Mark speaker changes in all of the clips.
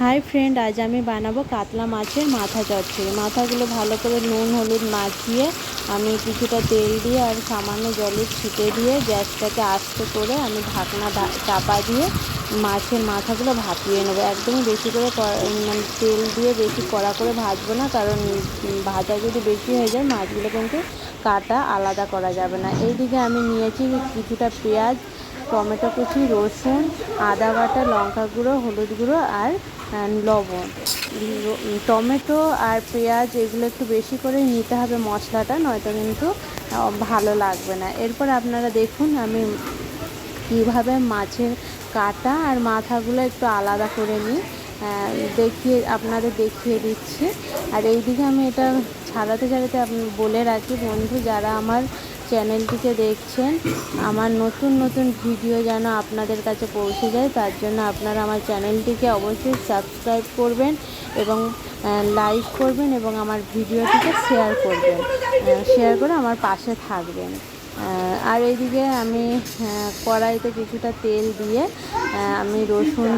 Speaker 1: Hi friend, আজ আমি বানাবো কাতলা মাছের মাথা চচ্চড়ি। মাথাগুলো ভালো করে নুন হলুদ মাখিয়ে আমি কিছুটা তেল দিয়ে আর সামান্য জলে ছিটে দিয়ে গ্যাসটাকে আস্তে করে আমি ঢাকনা চাপা দিয়ে মাছের মাথাগুলো ভাপিয়ে নেবো। একদমই বেশি করে মানে তেল দিয়ে বেশি কড়া করে ভাজবো না, কারণ ভাজা যদি বেশি হয়ে যায় মাছগুলো কিন্তু কাটা আলাদা করা যাবে না। এইদিকে আমি নিয়েছি কিছুটা পেঁয়াজ, টমেটো কুচি, রসুন, আদা বাটা, লঙ্কা গুঁড়ো, হলুদ গুঁড়ো আর লবণ। টমেটো আর পেঁয়াজ এগুলো একটু বেশি করে নিতে হবে মশলাটা, নয়তো কিন্তু ভালো লাগবে না। এরপর আপনারা দেখুন আমি কীভাবে মাছের কাটা আর মাথাগুলো একটু আলাদা করে নিই, আপনাদের দেখিয়ে দিচ্ছি। আর এইদিকে আমি এটা ছাড়াতে ছাড়াতে বলে রাখি বন্ধু, যারা আমার চ্যানেলটিকে দেখছেন, আমার নতুন নতুন ভিডিও যেন আপনাদের কাছে পৌঁছে যায়, তার জন্য আপনারা আমার চ্যানেলটিকে অবশ্যই সাবস্ক্রাইব করবেন এবং লাইক করবেন এবং আমার ভিডিওটিকে শেয়ার করবেন, শেয়ার করে আমার পাশে থাকবেন। আর এইদিকে আমি কড়াইতে কিছুটা তেল দিয়ে আমি রসুন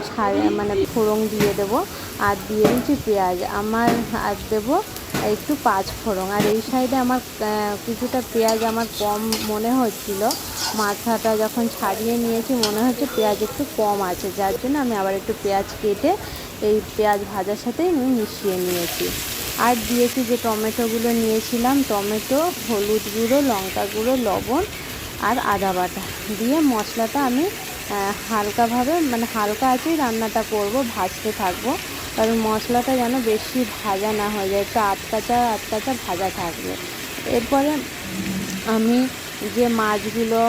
Speaker 1: মানে ফোড়ন দিয়ে দেবো, আর দিয়ে দিচ্ছি পেঁয়াজ আর দেবো একটু পাঁচ ফোড়ন। আর এই সাইডে আমার কিছুটা পেঁয়াজ আমার কম মনে হচ্ছিল, মাথাটা যখন ছাড়িয়ে নিয়েছি মনে হচ্ছে পেঁয়াজ একটু কম আছে, যার জন্য আমি আবার একটু পেঁয়াজ কেটে এই পেঁয়াজ ভাজার সাথেই আমি মিশিয়ে নিয়েছি। আর দিয়েছি যে টমেটোগুলো নিয়েছিলাম, টমেটো, হলুদ গুঁড়ো, লঙ্কা গুঁড়ো, লবণ আর আদা বাটা দিয়ে মশলাটা আমি হালকাভাবে মানে হালকা আঁচেই রান্নাটা করব, ভাজতে থাকবো, কারণ মশলাটা যেন বেশি ভাজা না হয়ে যায়, একটু আটকাচা ভাজা থাকবে। এরপরে আমি যে মাছগুলো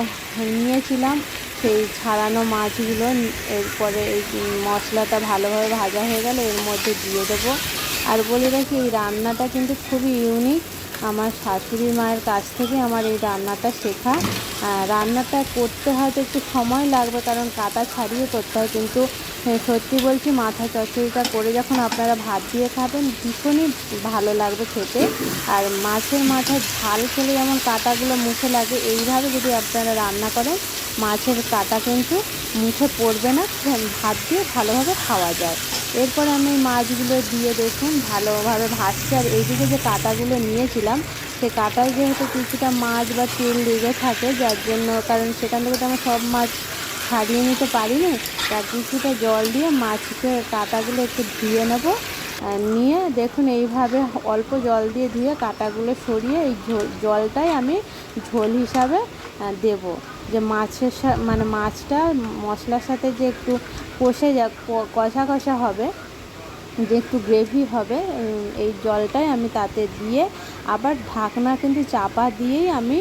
Speaker 1: নিয়েছিলাম সেই ছাড়ানো মাছগুলো এরপরে এই মশলাটা ভালোভাবে ভাজা হয়ে গেলে এর মধ্যে দিয়ে দেবো। আর বলে রাখি এই রান্নাটা কিন্তু খুবই ইউনিক, আমার শাশুড়ি মায়ের কাছ থেকে আমার এই রান্নাটা শেখা। রান্নাটা করতে হয়তো একটু সময় লাগবে, কারণ কাটা ছাড়িয়ে করতে হয়, কিন্তু সত্যি বলছি মাথা চচ্চড়িটা করে যখন আপনারা ভাত দিয়ে খাবেন ভীষণই ভালো লাগবে খেতে। আর মাছের মাথায় ঝাল খেলে যেমন কাঁটাগুলো মুখে লাগে, এইভাবে যদি আপনারা রান্না করেন মাছের কাঁটা কিন্তু মুখে পড়বে না, ভাত দিয়ে ভালোভাবে খাওয়া যায়। এরপর আমি মাছগুলো দিয়ে দেখুন ভালোভাবে ভাজছি। আর এইদিকে যে কাঁটাগুলো নিয়েছিলাম সেই কাঁটায় যেহেতু কিছুটা মাছ বা তেল লেগে থাকে, যার জন্য, কারণ সেখান থেকে তো আমি সব মাছ ছাড়িয়ে নিতে পারিনি, তার কিছুটা জল দিয়ে মাছকে কাঁটাগুলো একটু ধুয়ে নেব। নিয়ে দেখুন এইভাবে অল্প জল দিয়ে ধুয়ে কাঁটাগুলো সরিয়ে এই জলটাই আমি ঝোল হিসাবে দেব, যে মানে মাছটা মশলার সাথে যে একটু কষা কষা হবে, যে একটু গ্রেভি হবে, এই জলটাই আমি তাতে দিয়ে আবার ঢাকনা কিন্তু চাপা দিয়েই আমি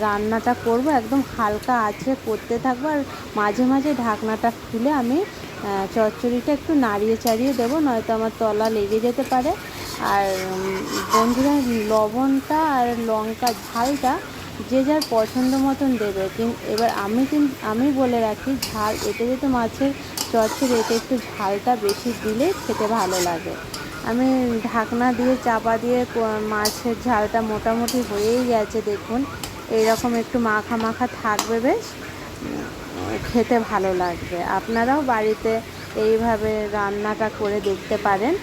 Speaker 1: রান্নাটা করব, একদম হালকা আঁচে করতে থাকবো। আর মাঝে মাঝে ঢাকনাটা খুলে আমি চচ্চড়িটা একটু নাড়িয়ে চাড়িয়ে দেবো, নয়তো আমার তলা লেগে যেতে পারে। আর বন্ধুরা, লবণটা আর লঙ্কা ঝালটা যে যার পছন্দ মতন দেবে, এবার আমি বলে রাখি ঝাল এতে যেহেতু মাছের চচ্চড়ি, এতে একটু ঝালটা বেশি দিলে খেতে ভালো লাগে। আমি ঢাকনা দিয়ে চাপা দিয়ে মাছের ঝালটা মোটামুটি হয়েই গেছে, দেখুন এইরকম একটু মাখা মাখা থাকবে, বেশ খেতে ভালো লাগবে। আপনারাও বাড়িতে এইভাবে রান্নাটা করে দেখতে পারেন,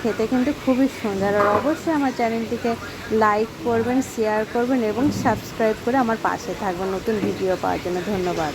Speaker 1: খেতে কিন্তু খুবই সুন্দর। আর অবশ্যই আমার চ্যানেলটিকে লাইক করবেন, শেয়ার করবেন এবং সাবস্ক্রাইব করে আমার পাশে থাকবেন নতুন ভিডিও পাওয়ার জন্য। ধন্যবাদ।